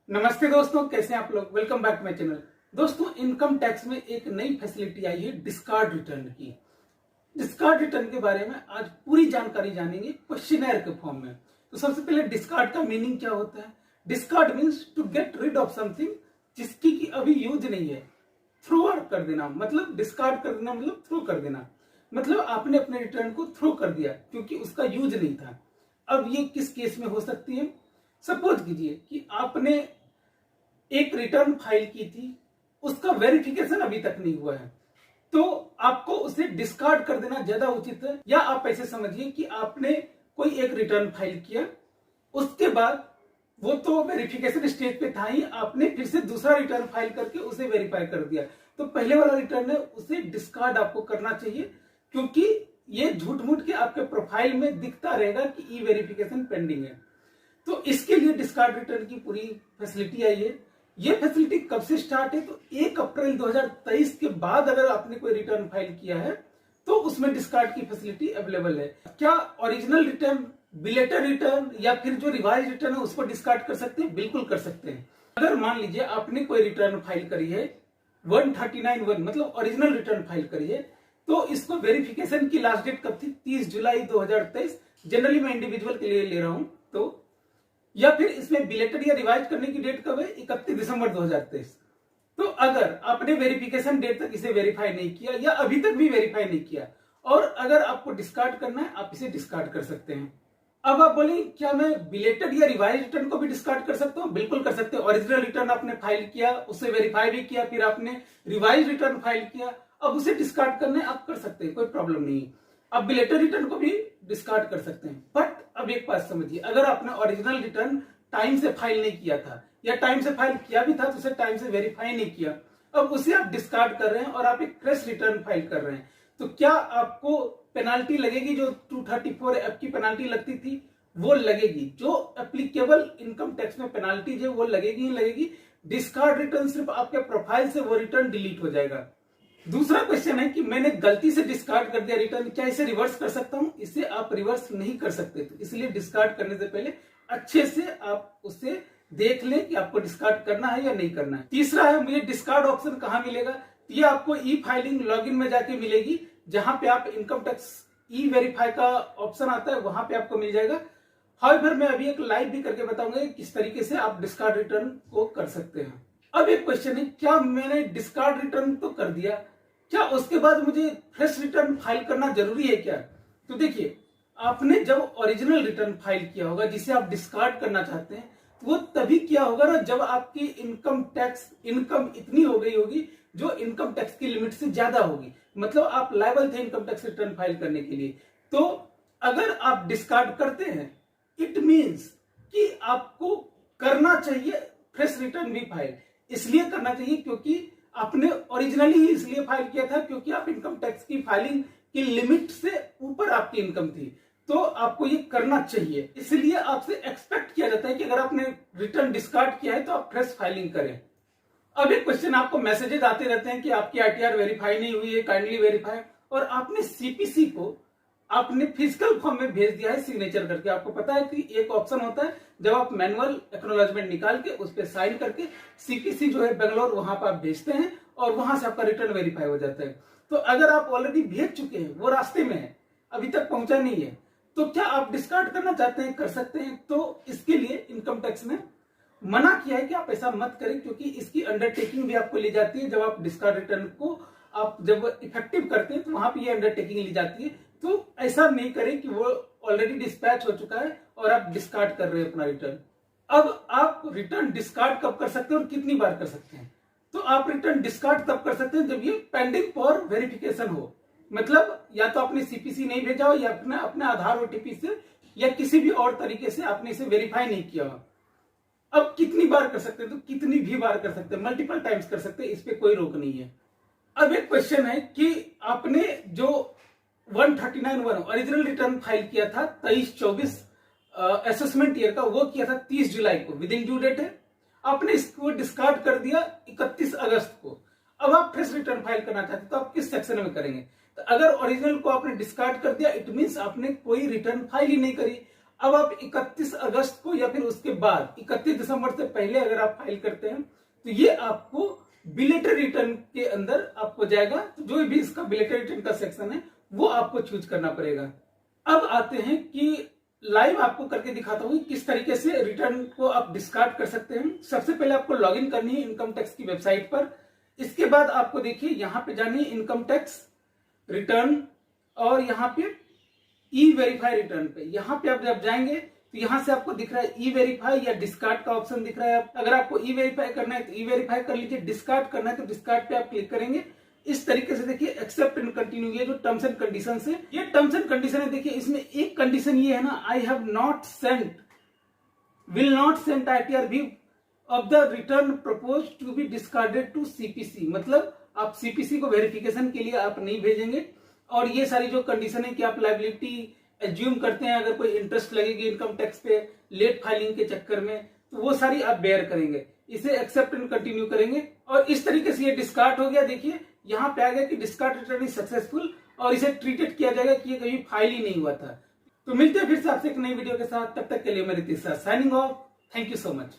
नमस्ते दोस्तों, कैसे हैं आप लोग। Welcome back to my channel. दोस्तों, इनकम टैक्स में एक नई फैसिलिटी आई है डिस्कार्ड रिटर्न की। डिस्कार्ड रिटर्न के बारे में आज पूरी जानकारी जानेंगे क्वेश्चनर के फॉर्म में। तो सबसे पहले डिस्कार्ड का मीनिंग क्या होता है। Discard means to get rid of something जिसकी की अभी यूज नहीं है। थ्रो आउट कर देना, मतलब डिस्कार्ड कर देना मतलब थ्रो कर देना, मतलब आपने अपने रिटर्न को थ्रो कर दिया क्योंकि उसका यूज नहीं था। अब ये किस केस में हो सकती है। सपोज कीजिए कि आपने एक रिटर्न फाइल की थी, उसका वेरिफिकेशन अभी तक नहीं हुआ है, तो आपको उसे डिस्कार्ड कर देना ज्यादा उचित है। या आप ऐसे समझिए कि आपने कोई एक रिटर्न फाइल किया, उसके बाद वो तो वेरिफिकेशन स्टेज पे था ही, आपने फिर से दूसरा रिटर्न फाइल करके उसे वेरीफाई कर दिया, तो पहले वाला रिटर्न है उसे डिस्कार्ड आपको करना चाहिए, क्योंकि ये झूठ मूठ के आपके प्रोफाइल में दिखता रहेगा कि ई वेरिफिकेशन पेंडिंग है। तो इसके लिए डिस्कार्ड रिटर्न की पूरी फैसिलिटी आई है। ये फैसिलिटी कब से स्टार्ट है, तो 1 अप्रैल 2023 के बाद अगर आपने कोई रिटर्न फाइल किया है तो उसमें डिस्कार्ड की फैसिलिटी अवेलेबल है। क्या ओरिजिनल रिटर्न, बिलेटेड रिटर्न या फिर जो रिवाइज रिटर्न है उसको डिस्कार्ड कर सकते हैं? बिल्कुल कर सकते हैं। अगर मान लीजिए आपने कोई रिटर्न फाइल करी है 139(1), मतलब ओरिजिनल रिटर्न फाइल करी है, तो इसको वेरिफिकेशन की लास्ट डेट कब थी? 30 जुलाई 2023। जनरली मैं इंडिविजुअल के लिए ले रहा हूं। तो या फिर इसमें बिलेटेड या रिवाइज करने की डेट कब है? 31 दिसंबर 2023। तो अगर आपने वेरिफिकेशन डेट तक इसे वेरीफाई नहीं किया या अभी तक भी वेरीफाई नहीं किया और अगर आपको डिस्कार्ड करना है, आप इसे डिस्कार्ड कर सकते हैं। अब आप बोलेंगे क्या मैं बिलेटेड या रिवाइज रिटर्न को भी डिस्कार्ड कर सकता हूं? बिल्कुल कर सकते हैं। ओरिजिनल रिटर्न आपने फाइल किया, उसे वेरीफाई भी किया, फिर आपने रिवाइज रिटर्न फाइल किया, अब उसे डिस्कार्ड करना है, आप कर सकते हैं, कोई प्रॉब्लम नहीं है। आप बिलेटेड रिटर्न को भी डिस्कार्ड कर सकते हैं। बट अब एक बात समझिए, अगर आपने ओरिजिनल रिटर्न टाइम से फाइल नहीं किया था या टाइम से फाइल किया भी था तो उसे टाइम से वेरीफाई नहीं किया, अब उसे आप डिस्कार्ड कर रहे हैं और आप एक फ्रेश रिटर्न फाइल कर रहे हैं, तो क्या आपको पेनाल्टी लगेगी? जो 234 एफ की पेनाल्टी लगती थी वो लगेगी। जो एप्लीकेबल इनकम टैक्स में पेनाल्टी है वो लगेगी ही लगेगी। डिस्कार्ड रिटर्न सिर्फ आपके प्रोफाइल से वो रिटर्न डिलीट हो जाएगा। दूसरा क्वेश्चन है कि मैंने गलती से डिस्कार्ड कर दिया रिटर्न, क्या इसे रिवर्स कर सकता हूं? इसे आप रिवर्स नहीं कर सकते, तो इसलिए डिस्कार्ड करने से पहले अच्छे से आप उसे देख लें कि आपको डिस्कार्ड करना है या नहीं करना है। तीसरा है, मुझे डिस्कार्ड ऑप्शन कहां मिलेगा? ये आपको ई फाइलिंग लॉगिन में जाके मिलेगी, जहां पे आप इनकम टैक्स ई वेरीफाई का ऑप्शन आता है, वहां पे आपको मिल जाएगा। हाउएवर मैं अभी एक लाइव भी करके बताऊंगा किस तरीके से आप डिस्कार्ड रिटर्न को कर सकते हैं। अब एक क्वेश्चन है, क्या मैंने डिस्कार्ड रिटर्न तो कर दिया, क्या उसके बाद मुझे फ्रेश रिटर्न फाइल करना जरूरी है क्या? तो देखिए, आपने जब ओरिजिनल रिटर्न फाइल किया होगा जिसे आप डिस्कार्ड करना चाहते हैं, तो वो तभी किया होगा ना जब आपकी इनकम टैक्स इनकम इतनी हो गई होगी जो इनकम टैक्स की लिमिट से ज्यादा होगी, मतलब आप लायबल थे इनकम टैक्स रिटर्न फाइल करने के लिए। तो अगर आप डिस्कार्ड करते हैं, इट मीन्स कि आपको करना चाहिए फ्रेश रिटर्न भी फाइल। इसलिए करना चाहिए क्योंकि आपने ओरिजिनली ही इसलिए फाइल किया था क्योंकि आप इनकम टैक्स की फाइलिंग की लिमिट से ऊपर आपकी इनकम थी, तो आपको ये करना चाहिए। इसलिए आपसे एक्सपेक्ट किया जाता है कि अगर आपने रिटर्न डिस्कार्ड किया है तो आप फ्रेश फाइलिंग करें। अब एक क्वेश्चन, आपको मैसेजेस आते रहते हैं कि आपकी आईटीआर वेरीफाई नहीं हुई है, काइंडली वेरीफाई, और आपने सीपीसी को आपने फिजिकल फॉर्म में भेज दिया है सिग्नेचर करके। आपको पता है कि एक ऑप्शन होता है जब आप मैनुअल एक्नॉलेजमेंट निकाल के उस पर साइन करके सीपीसी जो है बेंगलोर, वहां पर आप भेजते हैं और वहां से आपका रिटर्न वेरीफाई हो जाता है। तो अगर आप ऑलरेडी भेज चुके हैं, वो रास्ते में है, अभी तक पहुंचा नहीं है, तो क्या आप डिस्कार्ड करना चाहते हैं? कर सकते हैं। तो इसके लिए इनकम टैक्स ने मना किया है कि आप ऐसा मत करें, क्योंकि इसकी अंडरटेकिंग भी आपको ली जाती है। जब आप डिस्कार्ड रिटर्न को आप जब इफेक्टिव करते हैं तो वहां पर ये अंडरटेकिंग ली जाती है। तो ऐसा नहीं करें कि वो ऑलरेडी डिस्पैच हो चुका है और आप डिस्कार्ड कर रहे हैं अपना रिटर्न। अब आप रिटर्न डिस्कार्ड कब कर सकते हैं और कितनी बार कर सकते हैं? तो आप रिटर्न डिस्कार्ड तब कर सकते हैं जब ये पेंडिंग फॉर वेरिफिकेशन हो, मतलब या तो आपने सीपीसी नहीं भेजा हो या अपने आधार ओटीपी से या किसी भी और तरीके से आपने इसे वेरीफाई नहीं किया हो। अब कितनी बार कर सकते हैं? तो कितनी भी बार कर सकते हैं, मल्टीपल टाइम्स कर सकते हैं, इस पे कोई रोक नहीं है। अब एक क्वेश्चन है कि आपने जो 139(1) ओरिजिनल रिटर्न फाइल किया था 23-24 असेसमेंट ईयर का, वो किया था 30 जुलाई को, विद इन ड्यू डेट है। आपने इसको डिस्कार्ड कर दिया 31 अगस्त को। अब आप फ्रेश रिटर्न फाइल करना चाहते हैं तो आप किस सेक्शन में करेंगे? तो अगर ओरिजिनल को आपने डिस्कार्ड कर दिया, इट मींस आपने कोई रिटर्न फाइल ही नहीं करी। अब आप 31 अगस्त को या फिर उसके बाद 31 दिसंबर से पहले अगर आप फाइल करते हैं तो ये आपको बिलेटेड रिटर्न के अंदर आपको जाएगा। तो जो भी इसका बिलेटेड रिटर्न का सेक्शन है वो आपको चूज करना पड़ेगा। अब आते हैं कि लाइव आपको करके दिखाता हूं किस तरीके से रिटर्न को आप डिस्कार्ड कर सकते हैं। सबसे पहले आपको लॉगिन करनी है इनकम टैक्स की वेबसाइट पर। इसके बाद आपको देखिए यहां पे जानी है इनकम टैक्स रिटर्न और यहाँ पे ई वेरीफाई रिटर्न पे। यहाँ पे आप जब जाएंगे तो यहाँ से आपको दिख रहा है ई वेरीफाई या डिस्कार्ड का ऑप्शन दिख रहा है। अगर आपको ई वेरीफाई करना है तो ई वेरीफाई कर लीजिए, डिस्कार्ड करना है तो डिस्कार्ड पे आप क्लिक करेंगे। इस तरीके से देखिए एक्सेप्ट एंड कंटिन्यू, ये जो टर्म्स एंड कंडीशन है, ये टर्म्स एंड कंडीशन है। देखिए इसमें एक कंडीशन ये है ना, I have not sent, will not sent ITR view of the return propose to be discarded to CPC। मतलब आप CPC को वेरिफिकेशन के लिए आप नहीं भेजेंगे। और ये सारी जो कंडीशन है कि आप लायबिलिटी एज्यूम करते हैं अगर कोई इंटरेस्ट लगेगी इनकम टैक्स पे लेट फाइलिंग के चक्कर में, तो वो सारी आप बेयर करेंगे। इसे एक्सेप्ट एंड कंटिन्यू करेंगे और इस तरीके से ये डिस्कार्ड हो गया। देखिए यहाँ पे आ गया कि डिस्कार्ड रिटर्न इज सक्सेसफुल और इसे ट्रीटेड किया जाएगा कि ये कभी फाइल ही नहीं हुआ था। तो मिलते हैं फिर से आपसे एक नई वीडियो के साथ, तब तक के लिए मेरी signing off. Thank you so much.